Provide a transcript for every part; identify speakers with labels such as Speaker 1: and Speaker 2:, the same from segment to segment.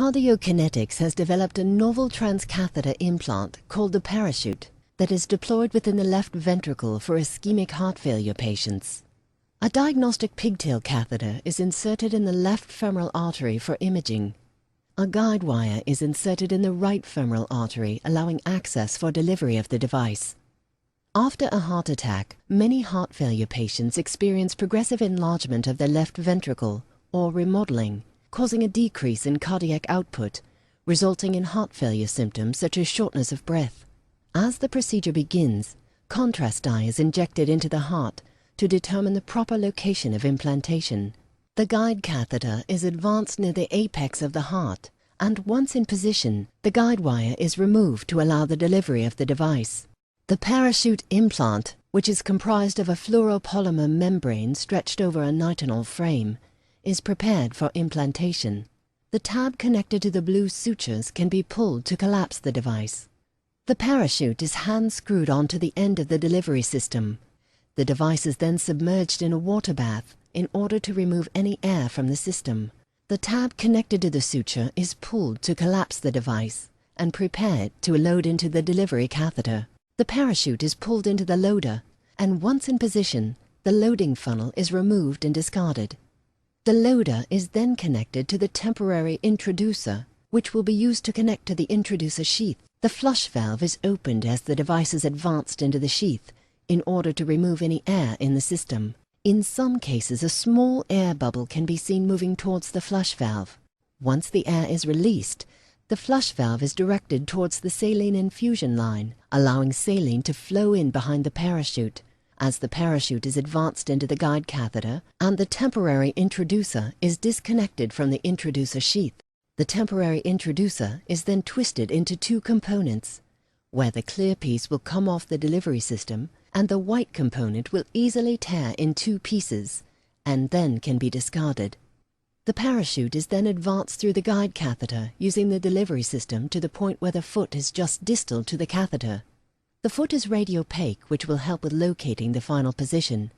Speaker 1: Kardionet has developed a novel transcatheter implant called the parachute that is deployed within the left ventricle for ischemic heart failure patients. A diagnostic pigtail catheter is inserted in the left femoral artery for imaging. A guide wire is inserted in the right femoral artery, allowing access for delivery of the device. After a heart attack, many heart failure patients experience progressive enlargement of their left ventricle, or remodeling, causing a decrease in cardiac output, resulting in heart failure symptoms such as shortness of breath. As the procedure begins, contrast dye is injected into the heart to determine the proper location of implantation. The guide catheter is advanced near the apex of the heart, and once in position, the guide wire is removed to allow the delivery of the device. The parachute implant, which is comprised of a fluoropolymer membrane stretched over a nitinol frame, is prepared for implantation. The tab connected to the blue sutures can be pulled to collapse the device. The parachute is hand-screwed onto the end of the delivery system. The device is then submerged in a water bath in order to remove any air from the system. The tab connected to the suture is pulled to collapse the device and prepared to load into the delivery catheter. The parachute is pulled into the loader, and once in position, the loading funnel is removed and discarded. The loader is then connected to the temporary introducer, which will be used to connect to the introducer sheath. The flush valve is opened as the device is advanced into the sheath in order to remove any air in the system. In some cases, a small air bubble can be seen moving towards the flush valve. Once the air is released, the flush valve is directed towards the saline infusion line, allowing saline to flow in behind the parachute, as the parachute is advanced into the guide catheter and the temporary introducer is disconnected from the introducer sheath. The temporary introducer is then twisted into two components, where the clear piece will come off the delivery system and the white component will easily tear in two pieces and then can be discarded. The parachute is then advanced through the guide catheter using the delivery system to the point where the foot is just distal to the catheter. The foot is radiopaque, which will help with locating the final position.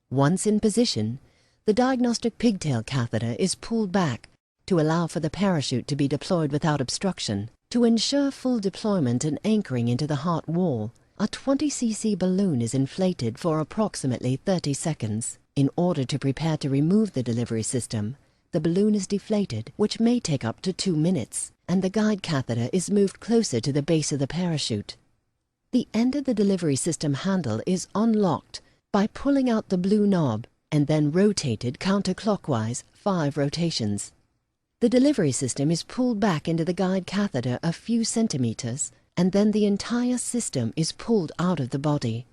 Speaker 1: Once in position, the diagnostic pigtail catheter is pulled back to allow for the parachute to be deployed without obstruction. To ensure full deployment and anchoring into the heart wall, a 20 cc balloon is inflated for approximately 30 seconds. In order to prepare to remove the delivery system, the balloon is deflated, which may take up to 2 minutes, and the guide catheter is moved closer to the base of the parachute. The end of the delivery system handle is unlocked by pulling out the blue knob and then rotated counterclockwise 5 rotations. The delivery system is pulled back into the guide catheter a few centimeters, and then the entire system is pulled out of the body.